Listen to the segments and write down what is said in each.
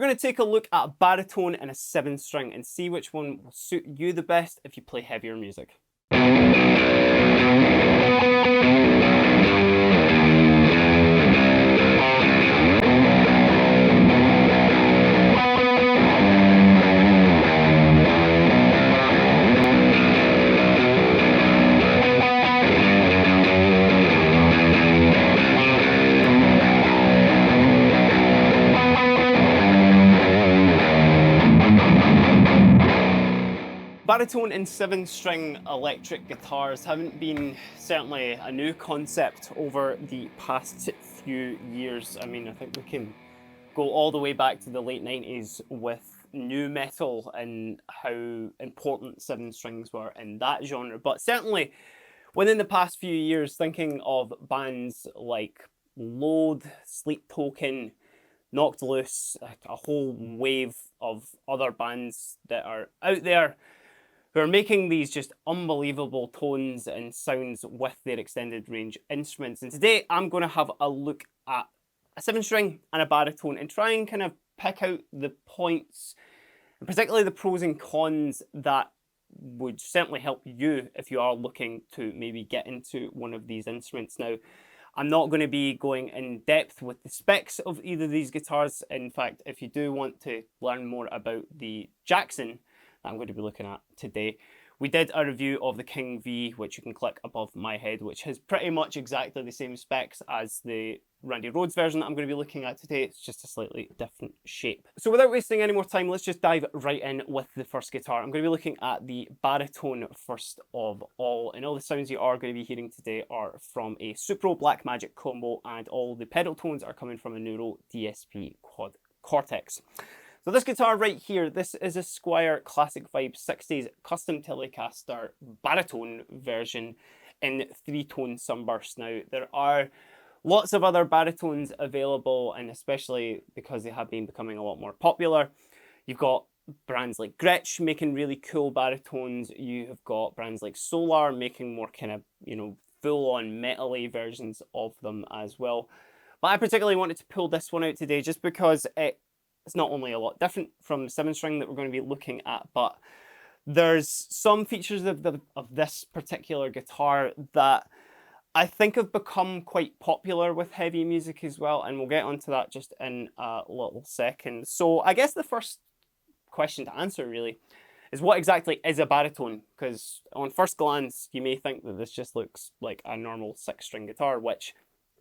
we're going to take a look at a baritone and a 7-string and see which one will suit you the best if you play heavier music. Baritone and 7-string electric guitars haven't been certainly a new concept over the past few years. I mean, I think we can go all the way back to the late 90s with nu metal and how important 7 strings were in that genre. But certainly within the past few years, thinking of bands like Load, Sleep Token, Knocked Loose, a whole wave of other bands that are out there who are making these just unbelievable tones and sounds with their extended range instruments. And today I'm going to have a look at a 7-string and a baritone and try and kind of pick out the points, and particularly the pros and cons that would certainly help you if you are looking to maybe get into one of these instruments. Now, I'm not going to be going in depth with the specs of either of these guitars. In fact, if you do want to learn more about the Jackson I'm going to be looking at today, we did a review of the King V, which you can click above my head, which has pretty much exactly the same specs as the Randy Rhoads version that I'm going to be looking at today. It's just a slightly different shape. So without wasting any more time, let's just dive right in with the first guitar. I'm going to be looking at the baritone first of all, and all the sounds you are going to be hearing today are from a Supro Black Magic combo, and all the pedal tones are coming from a Neuro DSP Quad Cortex. So this guitar right here, this is a Squier Classic Vibe 60s custom Telecaster baritone version in 3-tone sunburst. Now, there are lots of other baritones available, and especially because they have been becoming a lot more popular. You've got brands like Gretsch making really cool baritones. You have got brands like Solar making more kind of, full-on metal-y versions of them as well. But I particularly wanted to pull this one out today just because it's not only a lot different from the 7-string that we're going to be looking at, but there's some features of this particular guitar that I think have become quite popular with heavy music as well, and we'll get onto that just in a little second. So I guess the first question to answer really is, what exactly is a baritone? Because on first glance you may think that this just looks like a normal 6-string guitar, which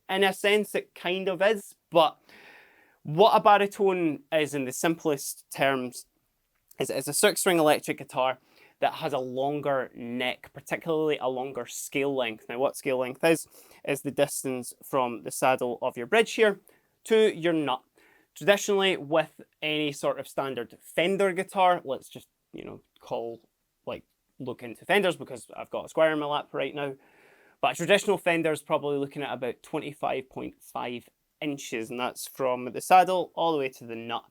in a sense it kind of is, but what a baritone is in the simplest terms is it's a 6-string electric guitar that has a longer neck, particularly a longer scale length. Now, what scale length is the distance from the saddle of your bridge here to your nut. Traditionally, with any sort of standard Fender guitar, let's just, look into Fenders because I've got a Squier in my lap right now. But a traditional Fender is probably looking at about 25.5 inches, and that's from the saddle all the way to the nut.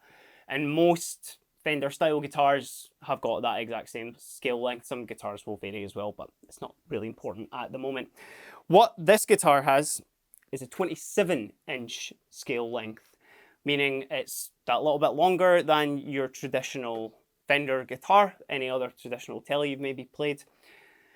And most Fender style guitars have got that exact same scale length. Some guitars will vary as well, but it's not really important at the moment. What this guitar has is a 27-inch scale length, meaning it's that little bit longer than your traditional Fender guitar, any other traditional Tele you've maybe played.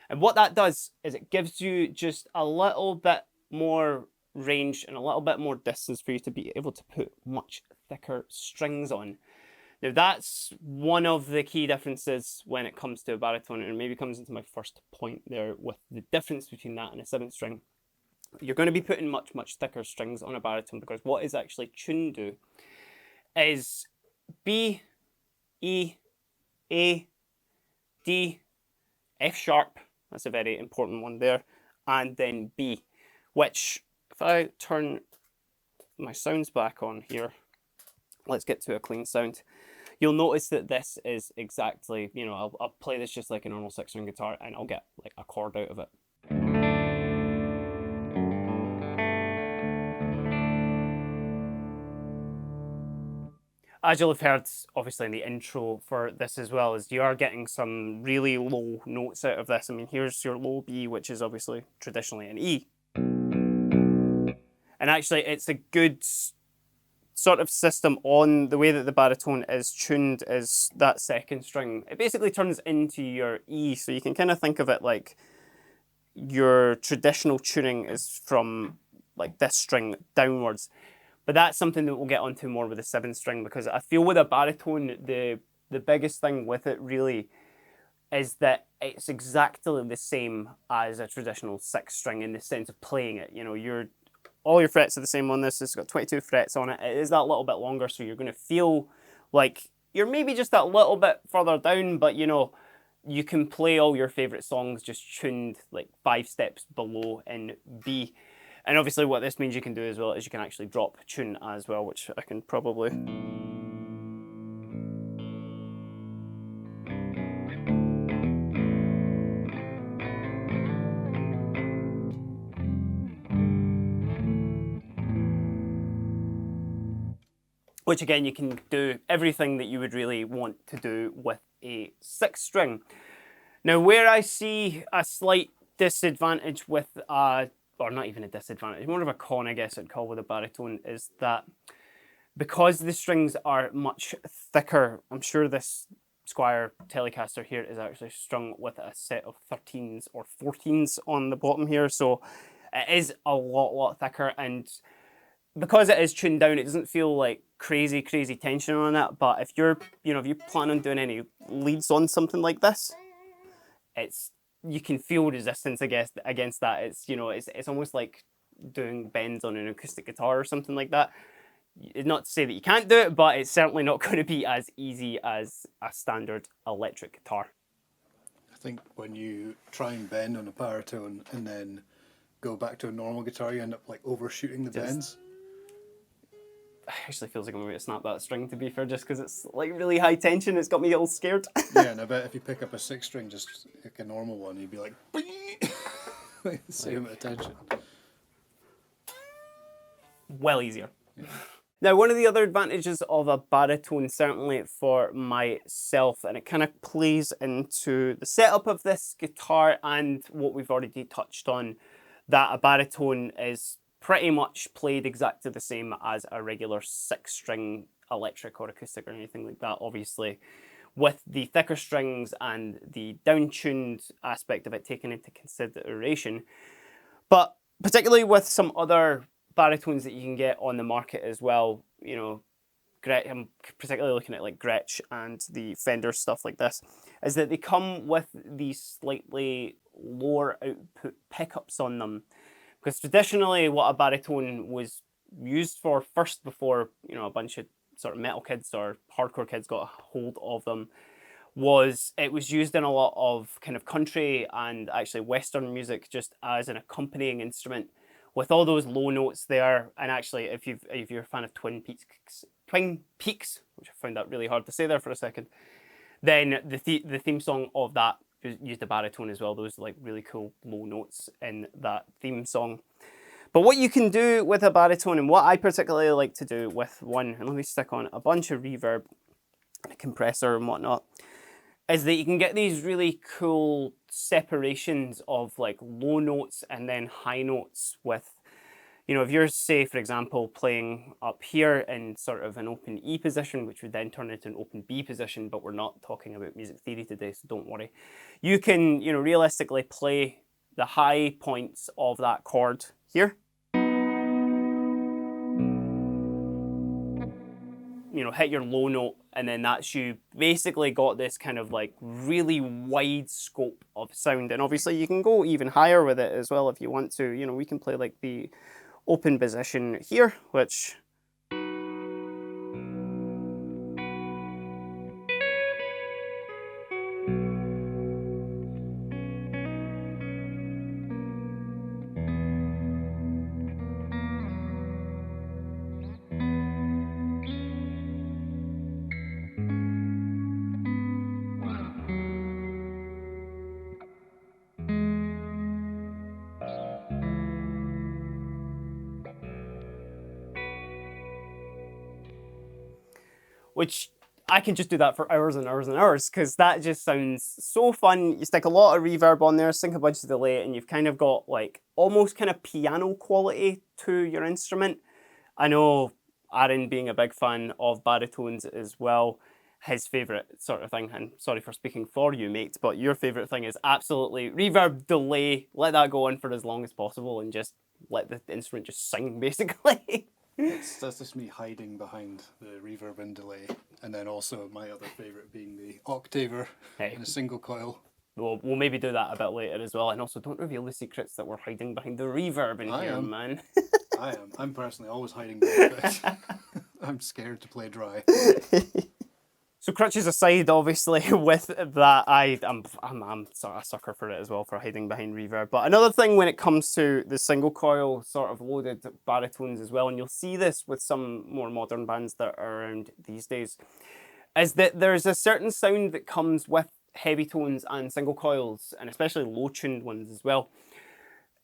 And what that does is it gives you just a little bit more range and a little bit more distance for you to be able to put much thicker strings on. Now, that's one of the key differences when it comes to a baritone, and it maybe comes into my first point there with the difference between that and a 7-string. You're going to be putting much, much thicker strings on a baritone, because what is actually tuned to is B, E, A, D, F sharp, that's a very important one there, and then B, which, if I turn my sounds back on here, let's get to a clean sound, you'll notice that this is exactly, I'll play this just like a normal 6-string guitar and I'll get like a chord out of it. As you'll have heard, obviously, in the intro for this as well, is you are getting some really low notes out of this. I mean, here's your low B, which is obviously traditionally an E. And actually, it's a good sort of system on the way that the baritone is tuned is that second string. It basically turns into your E, so you can kind of think of it like your traditional tuning is from like this string downwards. But that's something that we'll get onto more with the 7th string, because I feel with a baritone, the biggest thing with it really is that it's exactly the same as a traditional 6th string in the sense of playing it. You know, all your frets are the same on this. It's got 22 frets on it. It is that little bit longer, so you're going to feel like you're maybe just that little bit further down, but you know, you can play all your favourite songs just tuned like 5 steps below in B. And obviously what this means you can do as well is you can actually drop tune as well, which I can probably... Which again, you can do everything that you would really want to do with a 6th string. Now, where I see a slight disadvantage with or not even a disadvantage, more of a con, I guess I'd call with a baritone, is that because the strings are much thicker, I'm sure this Squier Telecaster here is actually strung with a set of 13s or 14s on the bottom here, so it is a lot thicker, and because it is tuned down, it doesn't feel like crazy tension on it. But if you're, you know, if you plan on doing any leads on something like this, you can feel resistance against that. It's, you know, it's almost like doing bends on an acoustic guitar or something like that. Not to say that you can't do it, but it's certainly not going to be as easy as a standard electric guitar. I think when you try and bend on a baritone and then go back to a normal guitar, you end up like overshooting the bends. It actually feels like I'm going to snap that string, to be fair, just because it's like really high tension. It's got me all scared. Yeah, and I bet if you pick up a 6th string, just like a normal one, you'd be like, like the same amount of tension. Well easier. Yeah. Now, one of the other advantages of a baritone, certainly for myself, and it kind of plays into the setup of this guitar and what we've already touched on, that a baritone is pretty much played exactly the same as a regular 6 string electric or acoustic or anything like that, obviously, with the thicker strings and the down-tuned aspect of it taken into consideration. But particularly with some other baritones that you can get on the market as well, you know, I'm particularly looking at like Gretsch and the Fender stuff like this, is that they come with these slightly lower output pickups on them. Because traditionally what a baritone was used for first, before, you know, a bunch of sort of metal kids or hardcore kids got a hold of them, was it was used in a lot of kind of country and actually Western music just as an accompanying instrument with all those low notes there. And actually, if you're a fan of Twin Peaks, which I found that really hard to say there for a second, then the theme song of that used a baritone as well. Those like really cool low notes in that theme song. But what you can do with a baritone, and what I particularly like to do with one, and let me stick on a bunch of reverb, a compressor and whatnot, is that you can get these really cool separations of like low notes and then high notes with, you know, if you're, say, for example, playing up here in sort of an open E position, which would then turn into an open B position, but we're not talking about music theory today, so don't worry. You can, you know, realistically play the high points of that chord here. You know, hit your low note, and then that's you basically got this kind of like really wide scope of sound. And obviously you can go even higher with it as well if you want to. You know, we can play like the open position here, which I can just do that for hours and hours and hours, because that just sounds so fun. You stick a lot of reverb on there, sync a bunch of delay, and you've kind of got like almost kind of piano quality to your instrument. I know Aaron being a big fan of baritones as well, his favourite sort of thing, and sorry for speaking for you, mate, but your favourite thing is absolutely reverb, delay, let that go on for as long as possible and just let the instrument just sing, basically. That's just me hiding behind the reverb and delay. And then also my other favourite being the octaver in a single coil. We'll maybe do that a bit later as well. And also, don't reveal the secrets that we're hiding behind the reverb in here, man. I am. I'm personally always hiding behind it. I'm scared to play dry. So crutches aside, obviously, with that, I'm sort of a sucker for it as well, for hiding behind reverb. But another thing when it comes to the single coil sort of loaded baritones as well, and you'll see this with some more modern bands that are around these days, is that there's a certain sound that comes with heavy tones and single coils, and especially low-tuned ones as well.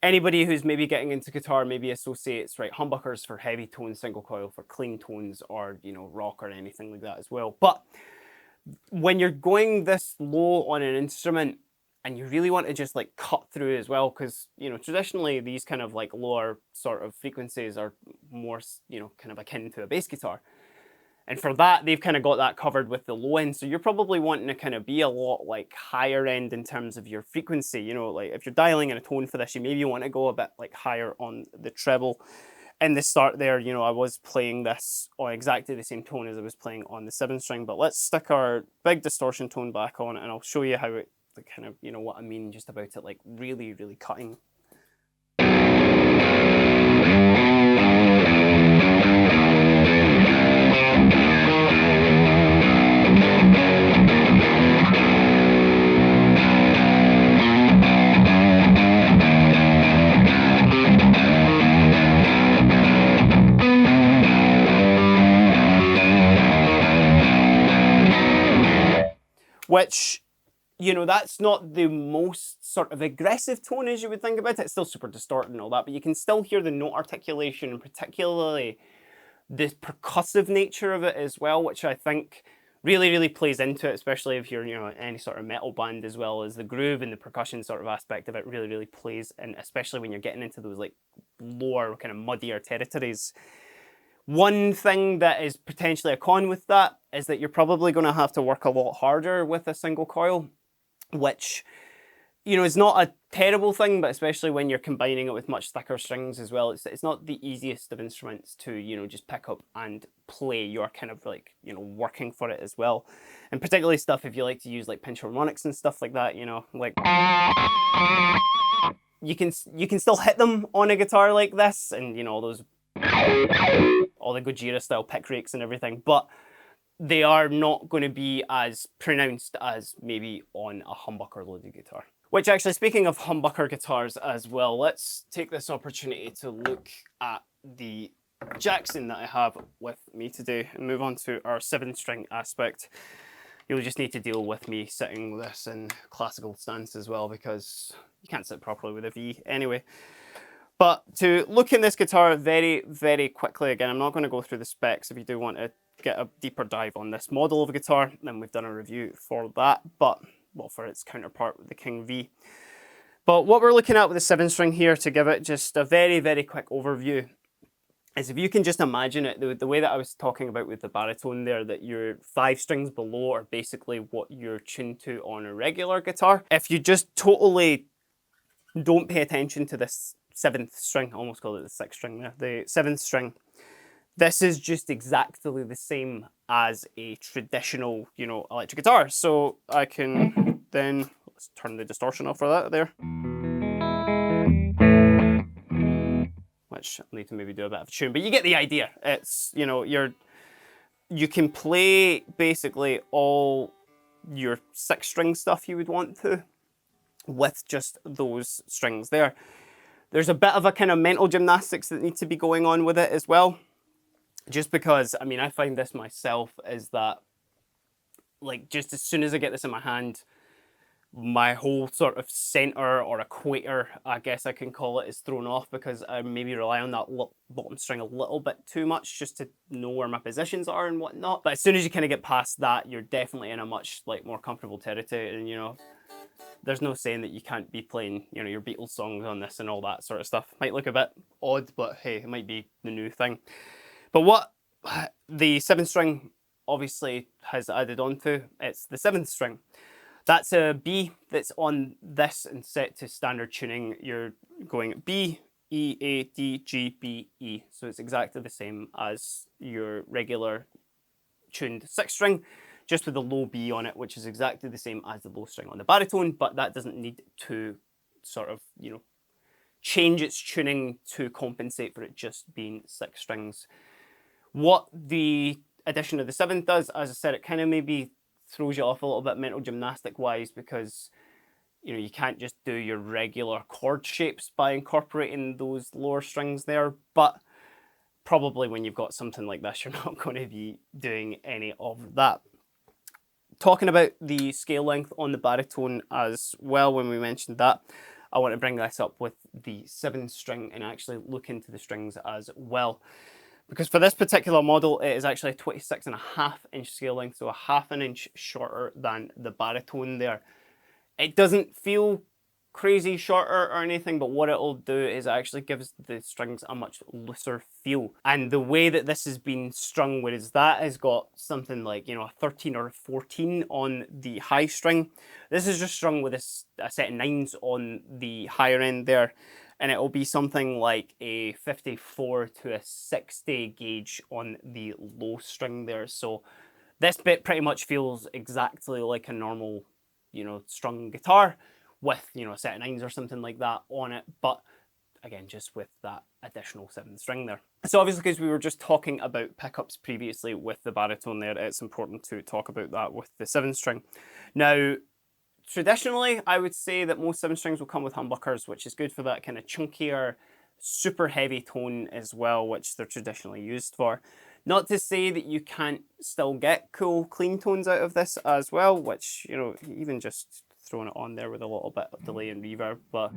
Anybody who's maybe getting into guitar maybe associates, right, humbuckers for heavy tones, single coil for clean tones, or, you know, rock or anything like that as well. But when you're going this low on an instrument and you really want to just like cut through as well, because, you know, traditionally these kind of like lower sort of frequencies are more, you know, kind of akin to a bass guitar. And for that, they've kind of got that covered with the low end. So you're probably wanting to kind of be a lot like higher end in terms of your frequency. You know, like if you're dialing in a tone for this, you maybe want to go a bit like higher on the treble. In the start there, you know, I was playing this on exactly the same tone as I was playing on the 7-string, but let's stick our big distortion tone back on and I'll show you how it kind of, you know, what I mean just about it, like really, really cutting. Which, you know, that's not the most sort of aggressive tone as you would think about it. It's still super distorted and all that, but you can still hear the note articulation, and particularly the percussive nature of it as well, which I think really, really plays into it, especially if you're, you know, any sort of metal band, as well as the groove and the percussion sort of aspect of it really, really plays, and especially when you're getting into those like lower, kind of muddier territories. One thing that is potentially a con with that is that you're probably going to have to work a lot harder with a single coil, which, you know, is not a terrible thing, but especially when you're combining it with much thicker strings as well, it's not the easiest of instruments to, you know, just pick up and play. You're kind of like, you know, working for it as well. And particularly stuff if you like to use like pinch harmonics and stuff like that, you know, like you can still hit them on a guitar like this, and, you know, all the Gojira style pick rakes and everything, but they are not going to be as pronounced as maybe on a humbucker loaded guitar. Which actually, speaking of humbucker guitars as well, let's take this opportunity to look at the Jackson that I have with me today and move on to our 7-string aspect. You'll just need to deal with me sitting with this in classical stance as well, because you can't sit properly with a V anyway. But to look in this guitar very, very quickly, again, I'm not going to go through the specs. If you do want to get a deeper dive on this model of a guitar, then we've done a review for that, but, well, for its counterpart with the King V. But what we're looking at with the 7-string here, to give it just a very, very quick overview, is if you can just imagine it, the way that I was talking about with the baritone there, that your 5 strings below are basically what you're tuned to on a regular guitar. If you just totally don't pay attention to this 7th string, I almost called it the 6th string there, the 7th string, this is just exactly the same as a traditional, you know, electric guitar. So I can then, let's turn the distortion off for that there. Which I need to maybe do a bit of a tune, but you get the idea. It's, you know, you can play basically all your 6-string stuff you would want to with just those strings there. There's a bit of a kind of mental gymnastics that needs to be going on with it as well. Just because, I mean, I find this myself is that, like, just as soon as I get this in my hand, my whole sort of center or equator, I guess I can call it, is thrown off, because I maybe rely on that bottom string a little bit too much just to know where my positions are and whatnot. But as soon as you kind of get past that, you're definitely in a much like more comfortable territory, and, you know, there's no saying that you can't be playing, you know, your Beatles songs on this and all that sort of stuff. Might look a bit odd, but hey, it might be the new thing. But what the 7th string obviously has added on to, it's the 7th string. That's a B that's on this and set to standard tuning. You're going B, E, A, D, G, B, E. So it's exactly the same as your regular tuned 6th string, just with a low B on it, which is exactly the same as the low string on the baritone, but that doesn't need to sort of, change its tuning to compensate for it just being 6 strings. What the addition of the 7th does, as I said, it kind of maybe throws you off a little bit mental gymnastic wise, because you can't just do your regular chord shapes by incorporating those lower strings there, but probably when you've got something like this, you're not going to be doing any of that. Talking about the scale length on the baritone as well, when we mentioned that, I want to bring this up with the 7th string and actually look into the strings as well. Because for this particular model, it is actually a 26.5-inch scale length, so a half an inch shorter than the baritone there. It doesn't feel crazy shorter or anything, but what it'll do is it actually gives the strings a much looser feel. And the way that this has been strung, whereas that has got something like, a 13 or 14 on the high string, this is just strung with a set of 9s on the higher end there. And it'll be something like a 54 to a 60 gauge on the low string there. So this bit pretty much feels exactly like a normal, strung guitar with, a set of 9s or something like that on it. But again, just with that additional 7th string there. So obviously, because we were just talking about pickups previously with the baritone there, it's important to talk about that with the 7th string. Now, traditionally, I would say that most 7 strings will come with humbuckers, which is good for that kind of chunkier, super heavy tone as well, which they're traditionally used for. Not to say that you can't still get cool, clean tones out of this as well, which, even just throwing it on there with a little bit of delay and reverb, but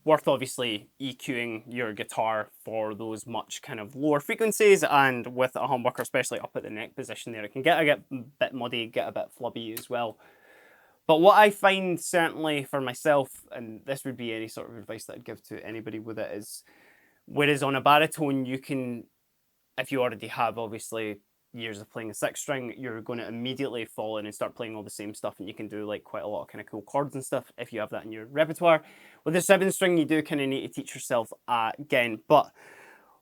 worth obviously EQing your guitar for those much kind of lower frequencies, and with a humbucker, especially up at the neck position there, it can get a bit muddy, get a bit flubby as well. But what I find, certainly for myself, and this would be any sort of advice that I'd give to anybody with it, is whereas on a baritone you can, if you already have obviously years of playing a 6th string, you're going to immediately fall in and start playing all the same stuff, and you can do like quite a lot of kind of cool chords and stuff if you have that in your repertoire. With the 7th string, you do kind of need to teach yourself again. But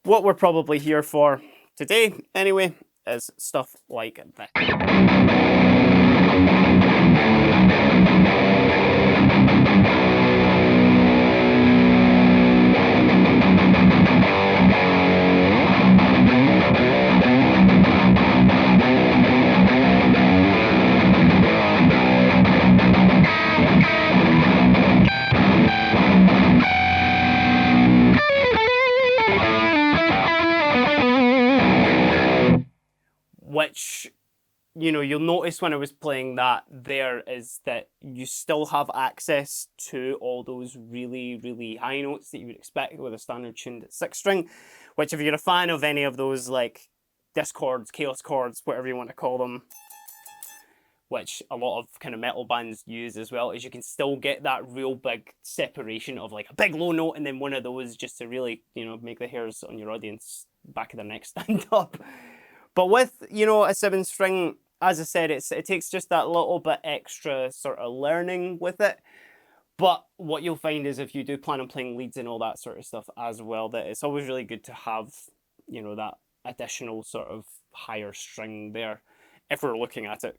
what we're probably here for today anyway is stuff like this. Which, you'll notice when I was playing that there is that you still have access to all those really, really high notes that you would expect with a standard tuned 6th string, which if you're a fan of any of those like discords, chaos chords, whatever you want to call them, which a lot of kind of metal bands use as well, is you can still get that real big separation of like a big low note and then one of those just to really, make the hairs on your audience back of their neck stand up. But with, a 7th string, as I said, it takes just that little bit extra sort of learning with it. But what you'll find is if you do plan on playing leads and all that sort of stuff as well, that it's always really good to have, that additional sort of higher string there. If we're looking at it,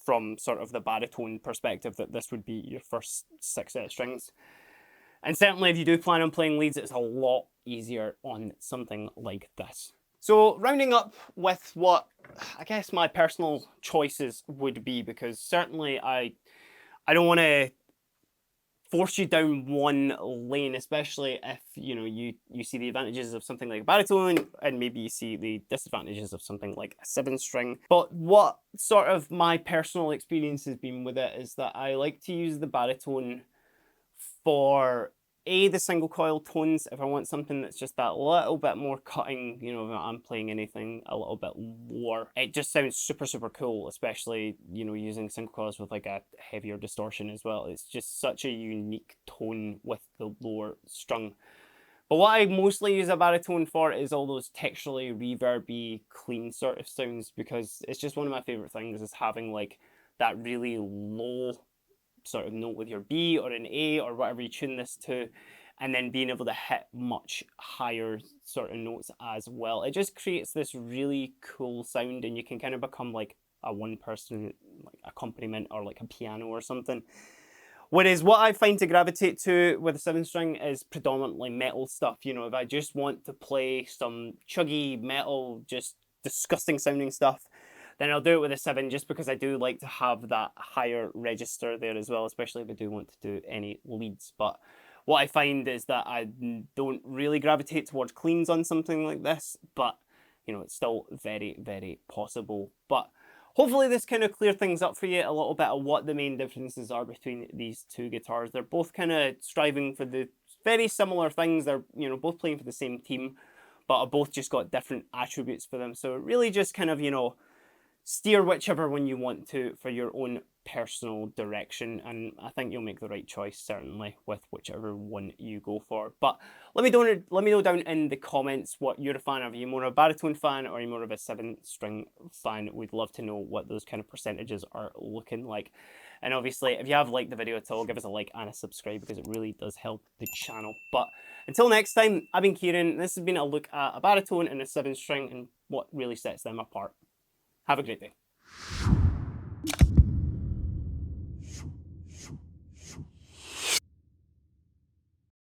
from sort of the baritone perspective, that this would be your first 6 set of strings. And certainly if you do plan on playing leads, it's a lot easier on something like this. So rounding up with what I guess my personal choices would be, because certainly I don't want to force you down one lane, especially if you see the advantages of something like a baritone and maybe you see the disadvantages of something like a 7 string. But what sort of my personal experience has been with it is that I like to use the baritone for the single coil tones, if I want something that's just that little bit more cutting, you know, if I'm playing anything a little bit lower, it just sounds super, super cool, especially, you know, using single coils with like a heavier distortion as well. It's just such a unique tone with the lower strung. But what I mostly use a baritone for is all those texturally reverby, clean sort of sounds, because it's just one of my favorite things is having like that really low sort of note with your B or an A or whatever you tune this to, and then being able to hit much higher sort of notes as well. It just creates this really cool sound, and you can kind of become like a one-person like accompaniment or like a piano or something. Whereas what I find to gravitate to with a 7-string is predominantly metal stuff. You know, if I just want to play some chuggy metal, just disgusting sounding stuff, then I'll do it with a 7 just because I do like to have that higher register there as well, especially if I do want to do any leads. But what I find is that I don't really gravitate towards cleans on something like this, but you know, it's still very, very possible. But hopefully this kind of cleared things up for you a little bit of what the main differences are between these two guitars. They're both kind of striving for the very similar things. They're, you know, both playing for the same team, but have both just got different attributes for them. So really just kind of, you know, steer whichever one you want to for your own personal direction, and I think you'll make the right choice certainly with whichever one you go for. But let me know down in the comments what you're a fan of. Are you more of a baritone fan or are you more of a 7-string fan? We'd love to know what those kind of percentages are looking like. And obviously, if you have liked the video at all, give us a like and a subscribe because it really does help the channel. But until next time, I've been Kieran. This has been a look at a baritone and a 7-string and what really sets them apart. Have a great day.